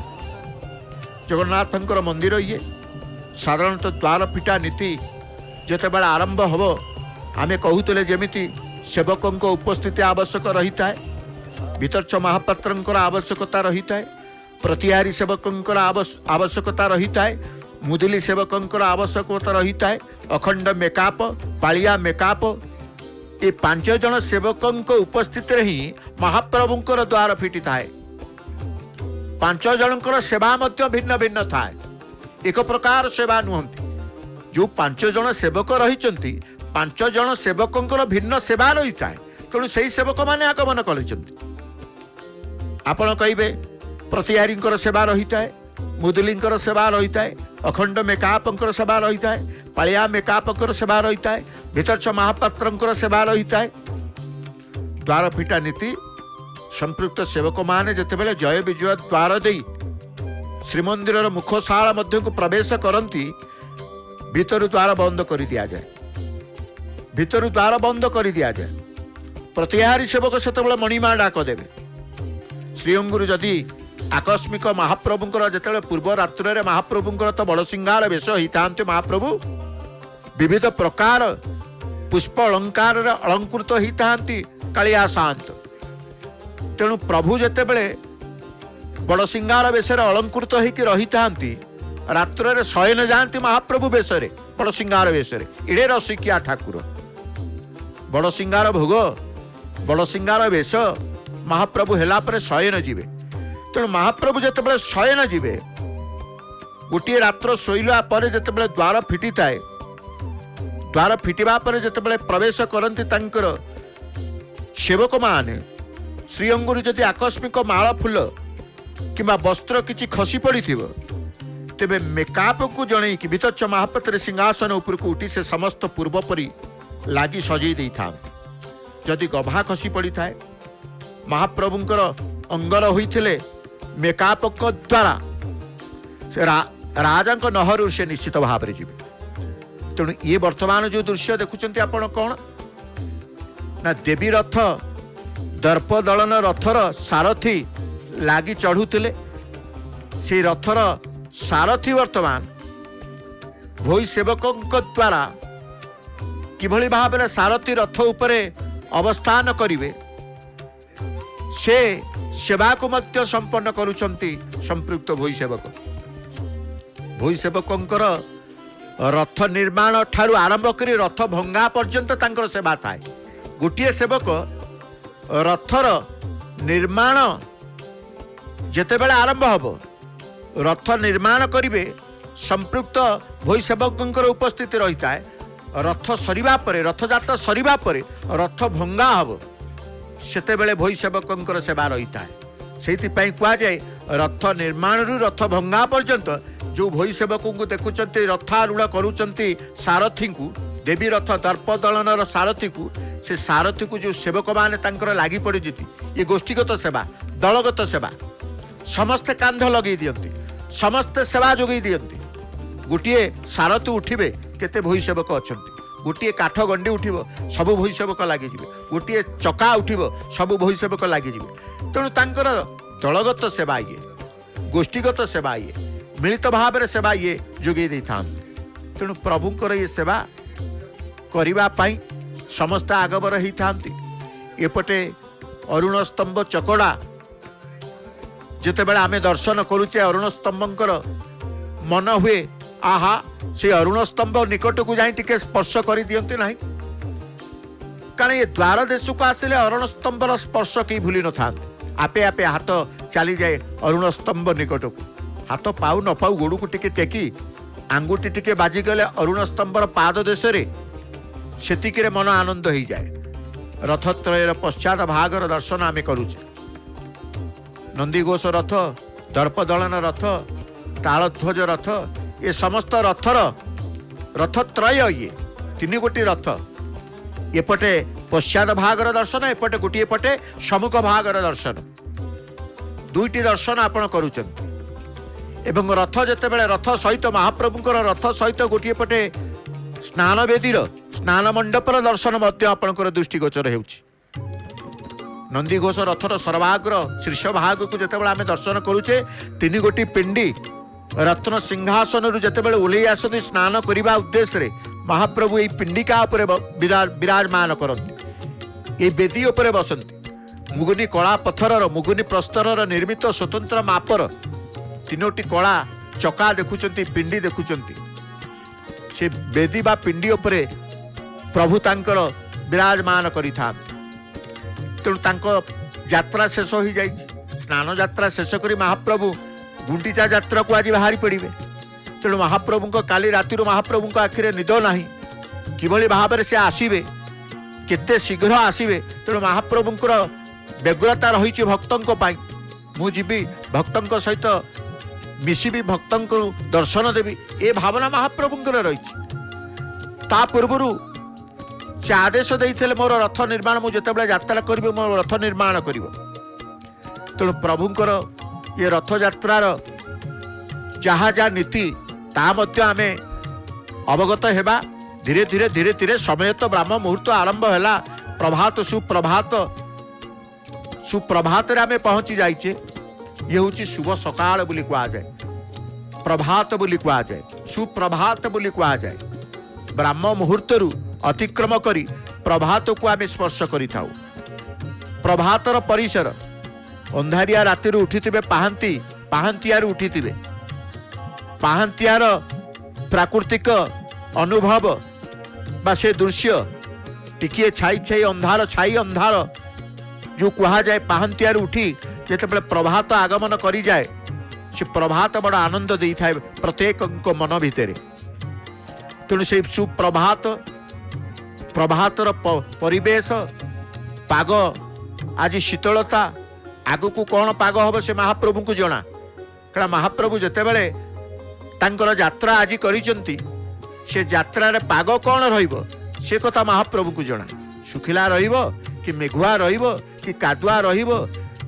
जगन्नाथ मंदिर ये साधारणतः द्वारपीठा नीति जितेबाला आरंभ हम आमे कहूले जमी सेवकों उपस्थिति आवश्यक रही है, भीतरच महापात्र आवश्यकता रही है, प्रतिहारी सेवकों आवश्यकता रही है, मुदुली सेवकों आवश्यकता रही है, अखंड मेकअप पालिया मेकअप ये 5 जन सेवकों उपस्थिति ही महाप्रभुंर द्वार फिटी थाए। 5 जनकर सेवा भिन्न भिन्न थाए, एक प्रकार सेवा नुहंती। जो 5 जन सेवक रही 5 जन सेवकों भिन्न सेवा रही है, तेणु से सेवक मैंने आगमन कर आपण कहे प्रतिहारी सेवा रही है, मुदुली सेवा रही है, अखंड मेकअप सेवा रही है, पालिया मेकअप सेवा रही है, भीतरच महापात्र सेवा रही है। द्वारपीठा नीति संपृक्त सेवक माने जितेबाला जय विजय द्वार दे श्रीमंदिर मुखशाला मध्य को प्रवेश करती, भीतर द्वार बंद कर दिया जाए, भीतर द्वार बंद कर दिया जाए। प्रतिहारी सेवक से मणिमा डाक देवे। श्रीअंगुरु जदि आकस्मिक महाप्रभुंर जिते पूर्व रात्र महाप्रभुंर तो बड़ सिंगार वेश होता, महाप्रभु विविध प्रकार पुष्प अलंकार अलंकृत होता कालिया शांत। तेणु प्रभु जिते बड़े बड़ सिंगार वेश अलंकृत होकर रही था, रात्र शयन जाती महाप्रभु वेश बड़ सिंगार वेश इड़े रसिकिया ठाकुर बड़ सिंगार भोग बड़ सिंगार वेश महाप्रभु हेला पर शयन जीवे। तेणु महाप्रभु जिते शयन जीवे गोटे रात्र शोला पर जिते द्वार फिटी थाए, द्वार फिटिबा पर जिते प्रवेश करती सेवक माने श्रीअंगुरु जदि आकस्मिक माଳ फूल किंबा वस्त्र किछि खसी पड़ी तेबे मेकअप को जणई कि भीतरच महापात्र सिंहासन उपर को उठी से समस्त पूर्व परी लागी सजई दे था। जदि गभा खसी पड़ी थाए महाप्रभुंकर अंगर होइथिले मेकअप द्वारा से राजा नहरु से निश्चित भाव में जीवे। तेणु ये वर्तमान जो दृश्य देखुंत आपण कौन ना देवी रथ दर्प दलन रथर सारथी लागी चढ़ुले, से रथर सारथी वर्तमान भोई सेवकों द्वारा किभली भाव में सारथी रथ उपरे अवस्थान करिवे से सेवा को मध्य संपन्न करुचंती संपृक्त भोई सेवक। भोई सेवकों रथ निर्माण ठारू आरंभ करी रथ भंगा पर्यंत तांकर सेवा थाए। गोटे सेवक रथर निर्माण जेतेबेले आरंभ हब रथ निर्माण करिवे संपृक्त भोई सेवकों उपस्थिति रही है। रथ सरिबा परे रथ जात्रा सरिबा परे रथ भंगा हब सेतेबेले भोई सेवकों सेवा रही है। से कह जाए रथ निर्माण रु रथ भंगा पर्यंत जो भोई सेवकों को देखुंत रथारूढ़ करुँच सारथी को देवी रथ दर्प दलन सारथी को से सारथी को जो सेवक मैंने लगी पड़ी ये गोष्ठीगत सेवा दलगत सेवा समस्ते कांध लगे दियंती समस्ते सेवा जोगे दियंती। गोटे सारथी उठिबे केते भोई सेवक अछंती, गोटे काठ गंडी उठिबो सबु भोई सेवक लागी जिवे, गोटे चका उठिबो सबु भोई सेवक लागी जिवे। तेणु तांकर दलगत सेवा ये गोष्ठीगत सेवा ये मिलित भाव सेवा ये जोगे दै था। तेणु प्रभुंकर ये सेवा करने समस्त आगबर होता एपटे अरुण स्तंभ चकड़ा जिते बड़े आम दर्शन करुचे अरुण स्तंभर मन हुए आहा से अरुण स्तंभ निकट को जाई टिके स्पर्श कर दियंते नहीं कारण ये द्वार देश को आसिले अरुण स्तंभर स्पर्श कई भूली न था आपे आपे हाथ चली जाए अरुण स्तंभ निकट को हाथ पाऊ न पाऊ गोड़ को टिके टेकी आंगुठी टिके बाजिगले अरुण स्तंभर पाद देश से मन आनंद हो जाए रथत्रयर पश्चात भागर दर्शन आम करुचे नंदीघोष रथ दर्पदलन रथ तालध्वज रथ ये समस्त रथर रथत्रय ये तीन गोटी रथ एपटे पश्चात भागर दर्शन एपटे गोटे पटे सम्मुख भागर दर्शन दुईटी दर्शन आपण करुचंती एवं रथ जेतेबेले रथ सहित महाप्रभुंकर रथ सहित गोटे पटे स्नान वेदीर स्नान मंडपर दर्शन मध्य आपणकर दृष्टिगोचर हेउछि नंदीघोष रथर सर्वाग्र शीर्ष भाग को जितेबाला आम दर्शन करुचे तीन गोटी पिंडी रत्न सिंहासन जितेबाला ओह्लई आसती स्नान करने उद्देश्य महाप्रभु ये पिंडिका विराजमान करती ये बेदी उपरे बसंती मुगुनी कला पत्थर मुगुनी प्रस्तर निर्मित स्वतंत्र मापर तीनोटी कला चका देखुंट पिंडी देखुंट से बेदी बा पिंडी उपरे प्रभु तांकर विराजमान करिथा तेणु यात्रा शेष हो जाए स्नान यात्रा शेष करी महाप्रभु गुंडीचा यात्रा को आज बाहरी पड़े तेणु महाप्रभु काली राति महाप्रभु आखिरे निद ना किभली भाव से आसवे केते शीघ्र आसवे तेणु महाप्रभुंर व्यग्रता रही भक्तों मुझी भक्तों सहित मिसबी भक्तों दर्शन देवी ए भावना महाप्रभुंर रही पूर्व से आदेश देते मोर रथ निर्माण मुझे यात्रा करी मोर रथ निर्माण कर तेणु प्रभुंकर ये रथ यात्रार जहाँ जहाँ नीति तामध्य आमे अवगत हेबा धीरे धीरे धीरे धीरे समय तो ब्राह्म मुहूर्त आरंभ है प्रभात सुप्रभात आमे पहुँची जाइए ये हूँ शुभ सकाल बोली कह जाए प्रभात बोली कह जाए सुप्रभात बोली कह जाए ब्राह्म मुहूर्त अतिक्रम करी प्रभात को आम स्पर्श करि थाउ प्रभातर परिसर अंधारिया राति उठी पाहांती पाहांतियार उठी पाहांतियार प्राकृतिक अनुभव बा से दृश्य टिकिए छाई छाई अंधार जो कहा जाए पाहांतियार उठी जिते प्रभात आगमन करी जाए से प्रभात बड़ा आनंद दे था प्रत्येक मन भितर तेणु से सुप्रभात प्रभातर परिवेश पाग आज शीतलता आग को कौन पाग हम से महाप्रभु को जना कारण महाप्रभु जिते बड़े यात्रा आज करिसंती से यात्रा पाग कौन रहिबो से कथा महाप्रभु को जना सुखिला रहिबो कि मेघुआ रहिबो कि कादुआ रहिबो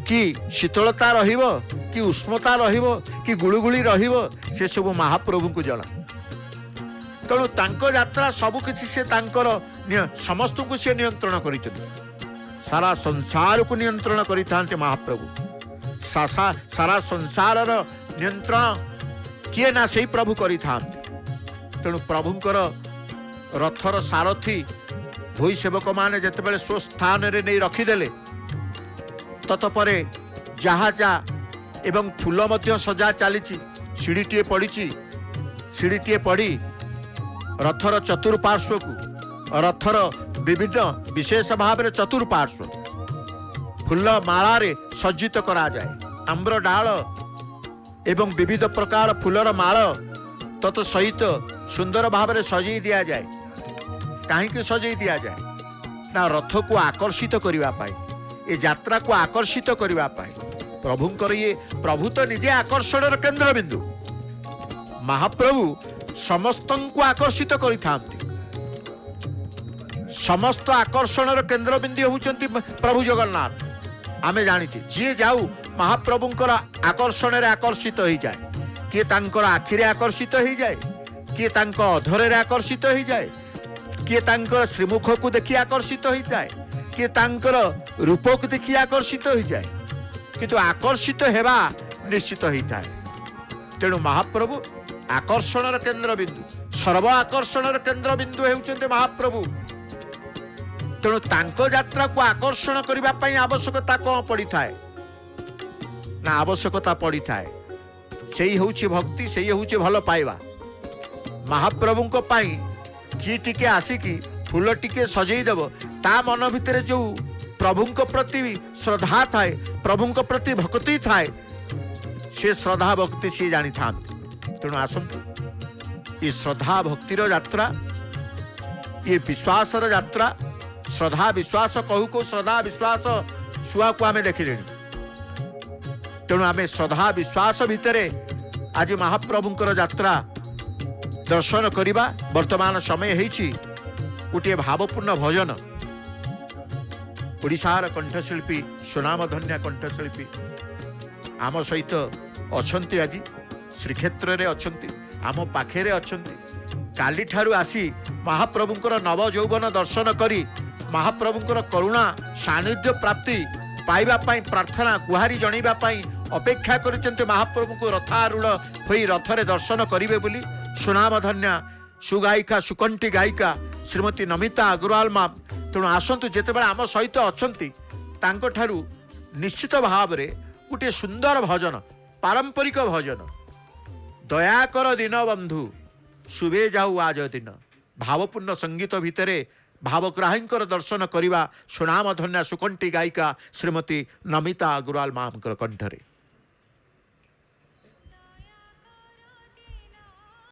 कि शीतलता रहिबो कि उष्णता रहिबो कि गुळुगुळी रहिबो से सब महाप्रभु को जना तेणु तांको यात्रा सबकिछि से तांकर समस्त को से नियंत्रण करि सारा संसार को नियंत्रण करिथांते महाप्रभु सारा संसार नियंत्रण किए ना से प्रभु करिथांते तेणु प्रभुंकर रथर सारथी भोई सेवक माने जेतेबेले स्व स्थान रे नहीं रखिदेले ततपरे जहा जा एवं फूल मध्य सजा चली सीढ़ीटीए पड़ी सीढ़ीटीए पड़ी रथर चतुर्पार्श्व को रथर विभिन्न विशेष भाव में चतुर्पार्श्व फूल मालारे सज्जित करा जाए आम्र डाल एवं विविध प्रकार फूलर माल तत् सहित सुंदर भाव में सजई दिया जाए कहीं सजई दिया जाए ना रथ को आकर्षित करने ये यात्रा को आकर्षित करने प्रभुंकर ये प्रभु तो निजे आकर्षण केंद्र बिंदु महाप्रभु समस्त को आकर्षित करिथांती समस्त आकर्षण केंद्र बिंदु होउचंती प्रभु जगन्नाथ आमे जानिछे जे जाऊ महाप्रभुंकर आकर्षण रे आकर्षित हो जाए किए तांकर आखिरे आकर्षित हो जाए किए तांको अधरे रे आकर्षित हो जाए किए तांकर श्रीमुख को देखि आकर्षित हो जाए किए तांकर रूप को देखि आकर्षित हो जाए किंतु आकर्षित हेबा निश्चित होता है तेणु महाप्रभु आकर्षण केंद्र बिंदु सर्व आकर्षण केन्द्र बिंदु होउछन्ते महाप्रभु। तेणु तांको यात्रा को आकर्षण करने आवश्यकता कौन पड़ी थाए ना आवश्यकता पड़ी थाए से हूँ भक्ति से हूँ भल पाइबा। महाप्रभु किए टिके आसिकी फूल टिके सजेदेव ता मन भितर जो प्रभु प्रति श्रद्धा थाए प्रभु प्रति भक्ति थाए से श्रद्धा भक्ति सी जानी था। तेणु आसतु ये श्रद्धा भक्तिर यात्रा ये विश्वासर यात्रा श्रद्धा विश्वास कहू को श्रद्धा विश्वास छुआ को आम देखिले। तेणु आम श्रद्धा विश्वास भितर आज महाप्रभुंकर यात्रा दर्शन करवा। वर्तमान समय है गोटे भावपूर्ण भजन ओडिशार कंठशिल्पी सुनामधन्या कंठशिल्पी आम सहित अछंती आज श्रीक्षेत्र रे अछंती आम पाखे अछंती। काली ठारू आसी महाप्रभुंकर नव यौवन दर्शन करी महाप्रभुंकर करुणा सानिध्य प्राप्ति पाइबा पाई प्रार्थना गुहारी जणैबा पाई अपेक्षा करिसेंते महाप्रभु को रथारूढ़ होई रथरे दर्शन करिवे बोली सुनामधन्या सुगायिका सुकंठी गायिका श्रीमती नमिता अग्रवाल माँ। तेणु आसतु जितेबाला आम सहित अछंती तांको ठारू निश्चित भाव रे गोटे सुंदर भजन पारंपरिक भजन दयाकर दिन बंधु शुभे जाऊ आज दिन भावपूर्ण संगीत भितरे भावग्राहींकर दर्शन करवा सुनामधन्या सुकंठी गायिका श्रीमती नमिता अग्रवाल माँ कंठरे।